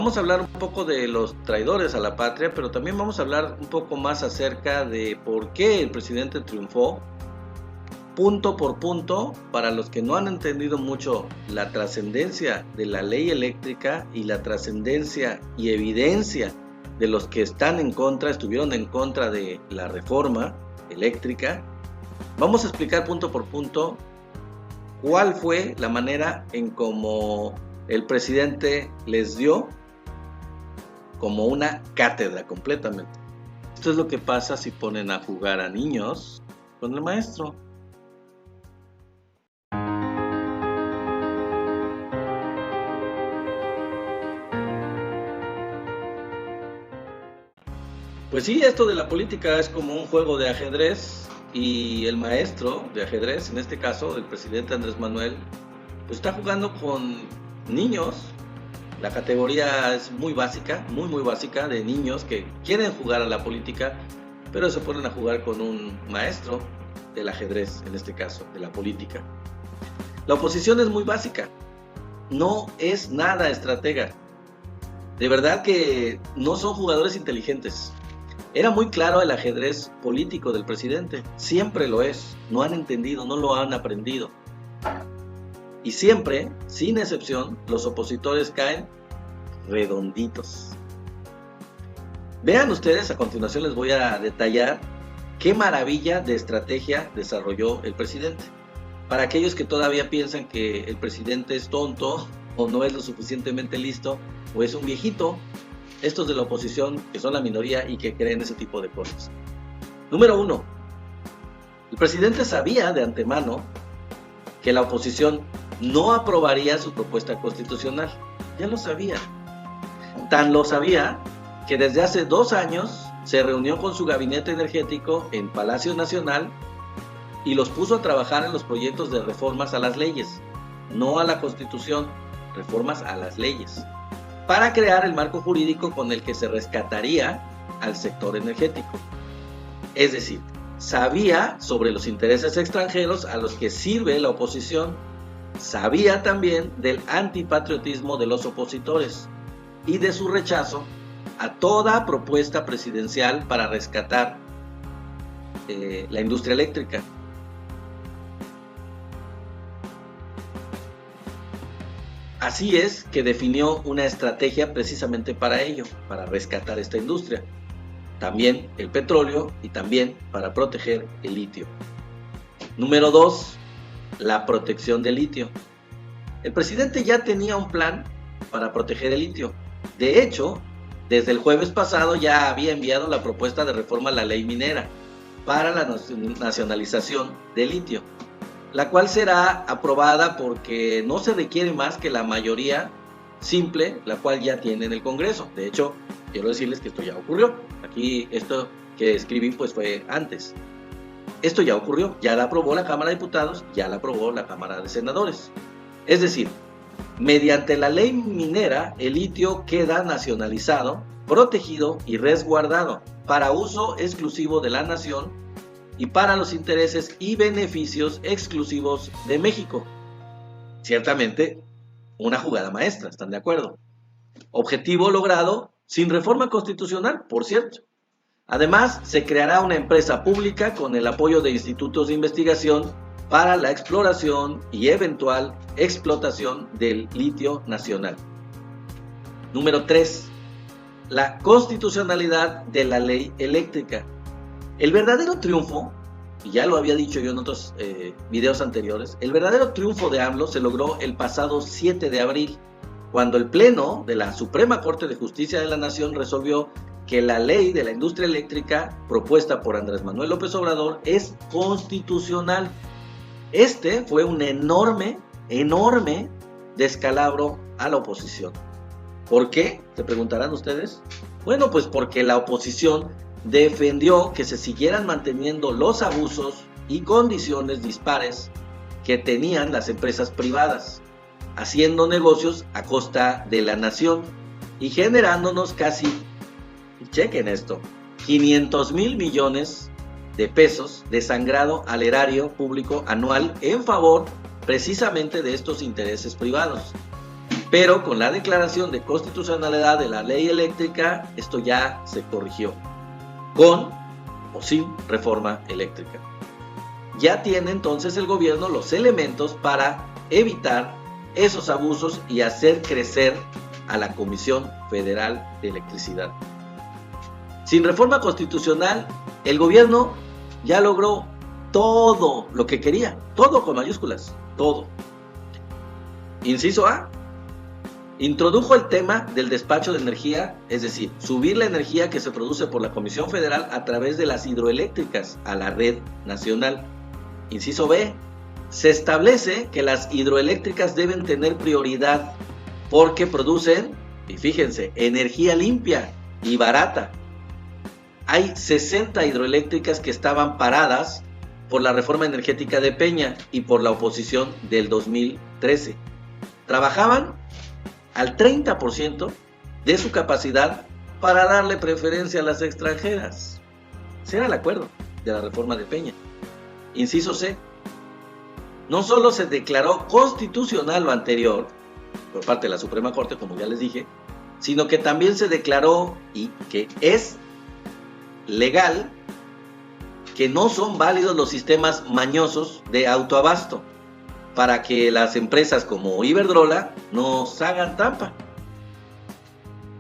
Vamos a hablar un poco de los traidores a la patria, pero también vamos a hablar un poco más acerca de por qué el presidente triunfó, punto por punto, para los que no han entendido mucho la trascendencia de la ley eléctrica y la trascendencia y evidencia de los que estuvieron en contra de la reforma eléctrica. Vamos a explicar punto por punto cuál fue la manera en cómo el presidente les dio como una cátedra completamente. Esto es lo que pasa si ponen a jugar a niños con el maestro. Pues sí, esto de la política es como un juego de ajedrez y el maestro de ajedrez, en este caso el presidente Andrés Manuel, pues está jugando con niños. La categoría es muy básica, muy básica, de niños que quieren jugar a la política, pero se ponen a jugar con un maestro del ajedrez, en este caso, de la política. La oposición es muy básica, no es nada estratega. De verdad que no son jugadores inteligentes. Era muy claro el ajedrez político del presidente, siempre lo es, no han entendido, no lo han aprendido. Y siempre, sin excepción, los opositores caen redonditos. Vean ustedes, a continuación les voy a detallar qué maravilla de estrategia desarrolló el presidente. Para aquellos que todavía piensan que el presidente es tonto o no es lo suficientemente listo o es un viejito, estos de la oposición, que son la minoría y que creen ese tipo de cosas. Número 1. El presidente sabía de antemano que la oposición no aprobaría su propuesta constitucional. Ya lo sabía. Tan lo sabía que desde hace 2 años se reunió con su gabinete energético en Palacio Nacional y los puso a trabajar en los proyectos de reformas a las leyes, no a la Constitución, reformas a las leyes, para crear el marco jurídico con el que se rescataría al sector energético. Es decir, sabía sobre los intereses extranjeros a los que sirve la oposición, sabía también del antipatriotismo de los opositores y de su rechazo a toda propuesta presidencial para rescatar la industria eléctrica. Así es que definió una estrategia precisamente para ello, para rescatar esta industria. También el petróleo y también para proteger el litio. Número 2, la protección del litio. El presidente ya tenía un plan para proteger el litio. De hecho, desde el jueves pasado ya había enviado la propuesta de reforma a la ley minera para la nacionalización del litio, la cual será aprobada porque no se requiere más que la mayoría simple, la cual ya tiene en el Congreso. De hecho, quiero decirles que esto ya ocurrió. Aquí esto que escribí pues fue antes. Esto ya ocurrió, ya la aprobó la Cámara de Diputados, ya la aprobó la Cámara de Senadores. Es decir, mediante la ley minera, el litio queda nacionalizado, protegido y resguardado para uso exclusivo de la nación y para los intereses y beneficios exclusivos de México. Ciertamente, una jugada maestra, ¿están de acuerdo? Objetivo logrado sin reforma constitucional, por cierto. Además, se creará una empresa pública con el apoyo de institutos de investigación para la exploración y eventual explotación del litio nacional. Número 3. La constitucionalidad de la ley eléctrica. El verdadero triunfo, y ya lo había dicho yo en otros videos anteriores, el verdadero triunfo de AMLO se logró el pasado 7 de abril, cuando el Pleno de la Suprema Corte de Justicia de la Nación resolvió que la ley de la industria eléctrica propuesta por Andrés Manuel López Obrador es constitucional. Este fue un enorme descalabro a la oposición. ¿Por qué? Se preguntarán ustedes. Bueno, pues porque la oposición defendió que se siguieran manteniendo los abusos y condiciones dispares que tenían las empresas privadas, haciendo negocios a costa de la nación y generándonos casi, chequen esto, 500,000 millones de pesos de sangrado al erario público anual en favor precisamente de estos intereses privados. Pero con la declaración de constitucionalidad de la ley eléctrica, esto ya se corrigió, con o sin reforma eléctrica. Ya tiene entonces el gobierno los elementos para evitar esos abusos y hacer crecer a la Comisión Federal de Electricidad. Sin reforma constitucional, el gobierno ya logró todo lo que quería, todo con mayúsculas, todo. Inciso A, introdujo el tema del despacho de energía, es decir, subir la energía que se produce por la Comisión Federal a través de las hidroeléctricas a la red nacional. Inciso B, se establece que las hidroeléctricas deben tener prioridad porque producen, y fíjense, energía limpia y barata. Hay 60 hidroeléctricas que estaban paradas por la reforma energética de Peña y por la oposición del 2013. Trabajaban al 30% de su capacidad para darle preferencia a las extranjeras. Ese era el acuerdo de la reforma de Peña. Inciso C, no solo se declaró constitucional lo anterior por parte de la Suprema Corte, como ya les dije, sino que también se declaró y que es legal que no son válidos los sistemas mañosos de autoabasto para que las empresas como Iberdrola nos hagan trampa.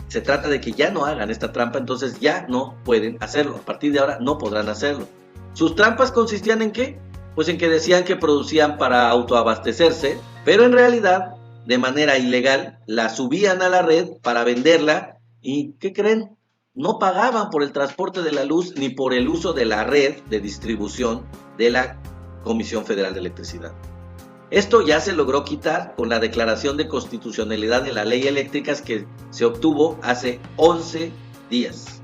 Se trata de que ya no hagan esta trampa, entonces ya no pueden hacerlo. A partir de ahora no podrán hacerlo. ¿Sus trampas consistían en qué? Pues en que decían que producían para autoabastecerse, pero en realidad, de manera ilegal, la subían a la red para venderla y, ¿qué creen? No pagaban por el transporte de la luz ni por el uso de la red de distribución de la Comisión Federal de Electricidad. Esto ya se logró quitar con la declaración de constitucionalidad de la ley eléctrica que se obtuvo hace 11 días.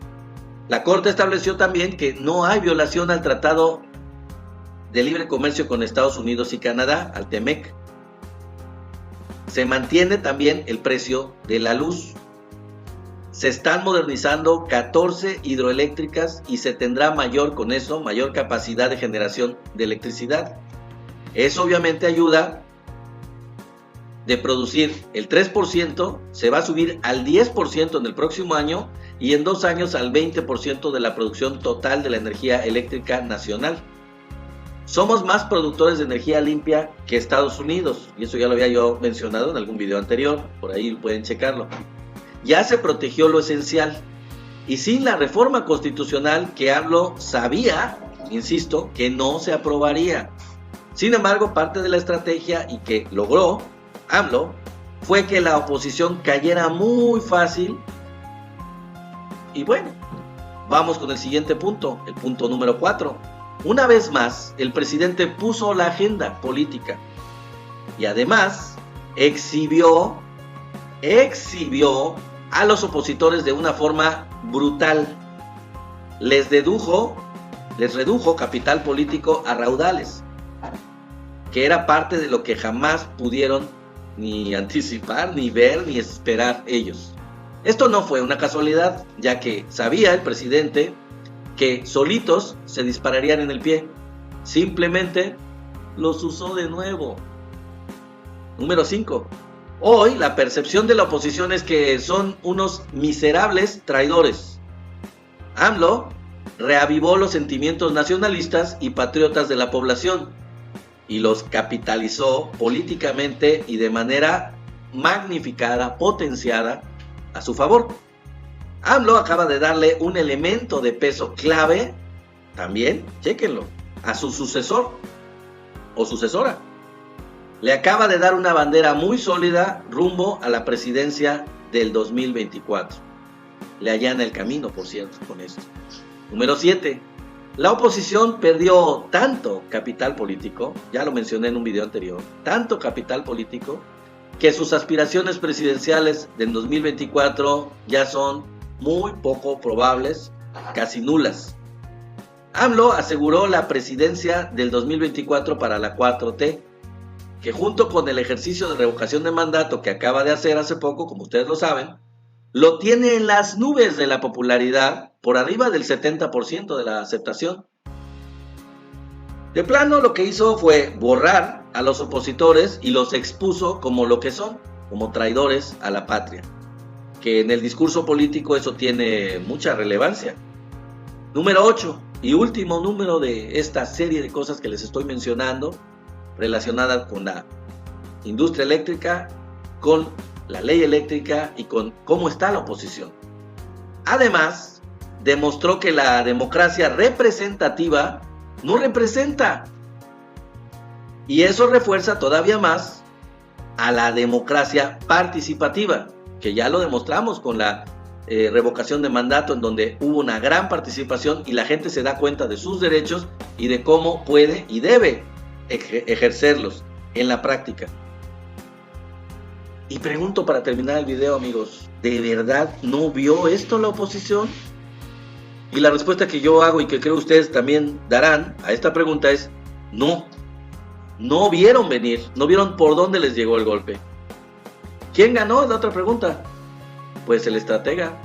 La Corte estableció también que no hay violación al Tratado de Libre Comercio con Estados Unidos y Canadá, al TEMEC. Se mantiene también el precio de la luz. Se están modernizando 14 hidroeléctricas y se tendrá mayor capacidad de generación de electricidad. Eso obviamente ayuda de producir el 3%, se va a subir al 10% en el próximo año y en 2 años al 20% de la producción total de la energía eléctrica nacional. Somos más productores de energía limpia que Estados Unidos, y eso ya lo había yo mencionado en algún video anterior, por ahí pueden checarlo. Ya se protegió lo esencial, y sin la reforma constitucional que AMLO sabía, insisto, que no se aprobaría. Sin embargo, parte de la estrategia y que logró AMLO fue que la oposición cayera muy fácil. Y bueno, vamos con el siguiente punto, el punto número 4. Una vez más, el presidente puso la agenda política y además exhibió a los opositores de una forma brutal. Les redujo capital político a raudales, que era parte de lo que jamás pudieron ni anticipar, ni ver, ni esperar ellos. Esto no fue una casualidad, ya que sabía el presidente que solitos se dispararían en el pie. Simplemente los usó de nuevo. Número 5. Hoy la percepción de la oposición es que son unos miserables traidores. AMLO reavivó los sentimientos nacionalistas y patriotas de la población y los capitalizó políticamente y de manera magnificada, potenciada a su favor. AMLO acaba de darle un elemento de peso clave, también, chéquenlo, a su sucesor o sucesora. Le acaba de dar una bandera muy sólida rumbo a la presidencia del 2024. Le allana el camino, por cierto, con esto. Número 7. La oposición perdió tanto capital político, ya lo mencioné en un video anterior, tanto capital político, que sus aspiraciones presidenciales del 2024 ya son muy poco probables, casi nulas. AMLO aseguró la presidencia del 2024 para la 4T, que junto con el ejercicio de revocación de mandato que acaba de hacer hace poco, como ustedes lo saben, lo tiene en las nubes de la popularidad, por arriba del 70% de la aceptación. De plano, lo que hizo fue borrar a los opositores y los expuso como lo que son, como traidores a la patria, que en el discurso político eso tiene mucha relevancia. Número 8 y último número de esta serie de cosas que les estoy mencionando, relacionadas con la industria eléctrica, con la ley eléctrica y con cómo está la oposición. Además, demostró que la democracia representativa no representa. Y eso refuerza todavía más a la democracia participativa, que ya lo demostramos con la revocación de mandato, en donde hubo una gran participación y la gente se da cuenta de sus derechos y de cómo puede y debe ejercerlos en la práctica. Y pregunto para terminar el video, amigos, ¿de verdad no vio esto la oposición? Y la respuesta que yo hago y que creo ustedes también darán a esta pregunta es no. No vieron venir, no vieron por dónde les llegó el golpe. ¿Quién ganó? Es la otra pregunta. Pues el estratega.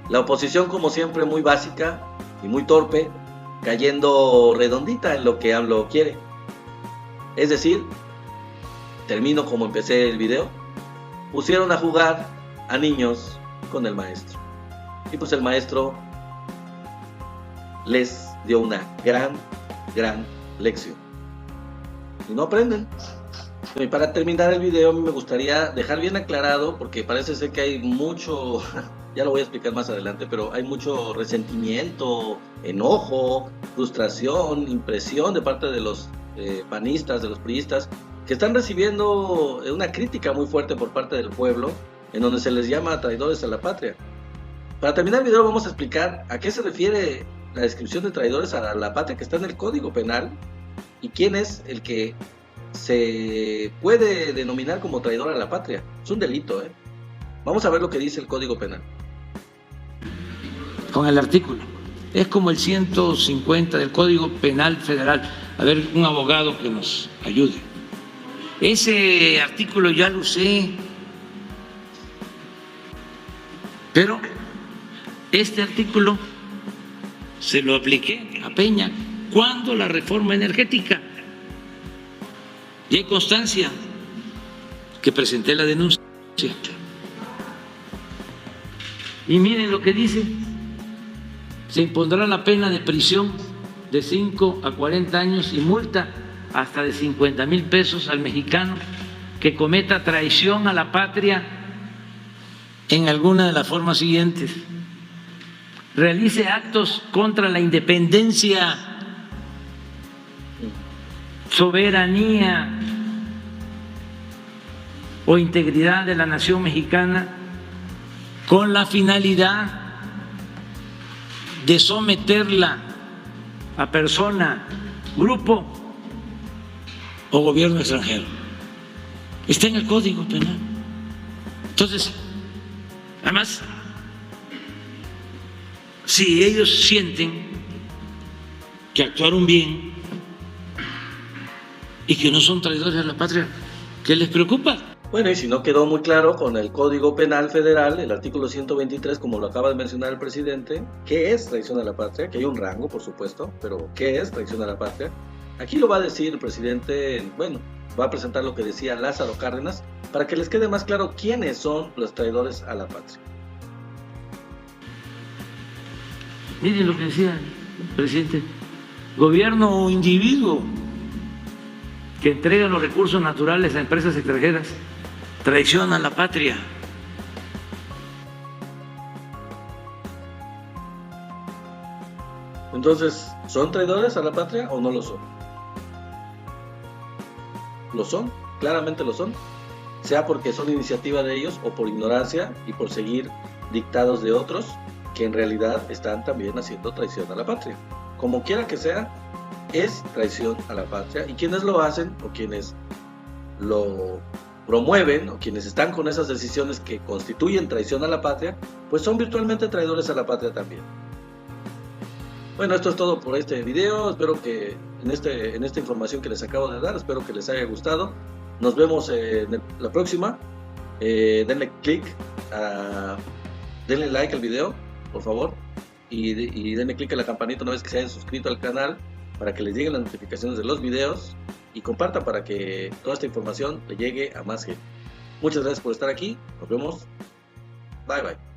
La oposición, como siempre, muy básica y muy torpe, cayendo redondita en lo que AMLO quiere. Es decir, termino como empecé el video, pusieron a jugar a niños con el maestro. Y pues el maestro les dio una gran lección. Y no aprenden. Y para terminar el video, a mí me gustaría dejar bien aclarado, porque parece ser que hay mucho, ya lo voy a explicar más adelante, pero hay mucho resentimiento, enojo, frustración, impresión de parte de los panistas, de los priistas, que están recibiendo una crítica muy fuerte por parte del pueblo, en donde se les llama traidores a la patria. Para terminar el video vamos a explicar a qué se refiere la descripción de traidores a la patria que está en el Código Penal y quién es el que se puede denominar como traidor a la patria. Es un delito, ¿eh? Vamos a ver lo que dice el Código Penal. Con el artículo. Es como el 150 del Código Penal Federal. A ver, un abogado que nos ayude. Ese artículo ya lo usé, pero este artículo se lo apliqué a Peña cuando la reforma energética. Y hay constancia que presenté la denuncia. Y miren lo que dice: se impondrá la pena de prisión de 5 a 40 años y multa hasta de 50,000 pesos al mexicano que cometa traición a la patria en alguna de las formas siguientes: realice actos contra la independencia, soberanía o integridad de la nación mexicana con la finalidad de someterla a persona, grupo o gobierno extranjero. Está en el Código Penal. Entonces, además, si ellos sienten que actuaron bien y que no son traidores a la patria, ¿qué les preocupa? Bueno, y si no quedó muy claro con el Código Penal Federal, el artículo 123, como lo acaba de mencionar el presidente, ¿qué es traición a la patria? Que hay un rango, por supuesto, pero ¿qué es traición a la patria? Aquí lo va a decir el presidente, bueno, va a presentar lo que decía Lázaro Cárdenas, para que les quede más claro quiénes son los traidores a la patria. Miren lo que decía el presidente: gobierno o individuo que entrega los recursos naturales a empresas extranjeras traiciona a la patria. Entonces, ¿son traidores a la patria o no lo son? Lo son, claramente lo son, sea porque son iniciativa de ellos o por ignorancia y por seguir dictados de otros que en realidad están también haciendo traición a la patria. Como quiera que sea, es traición a la patria, y quienes lo hacen o quienes lo promueven o quienes están con esas decisiones que constituyen traición a la patria, pues son virtualmente traidores a la patria también. Bueno, esto es todo por este video. Espero que en esta información que les acabo de dar, espero que les haya gustado. Nos vemos en la próxima. Denle click, denle like al video, por favor, y denle click a la campanita una vez que se hayan suscrito al canal para que les lleguen las notificaciones de los videos, y compartan para que toda esta información le llegue a más gente. Muchas gracias por estar aquí. Nos vemos. Bye, bye.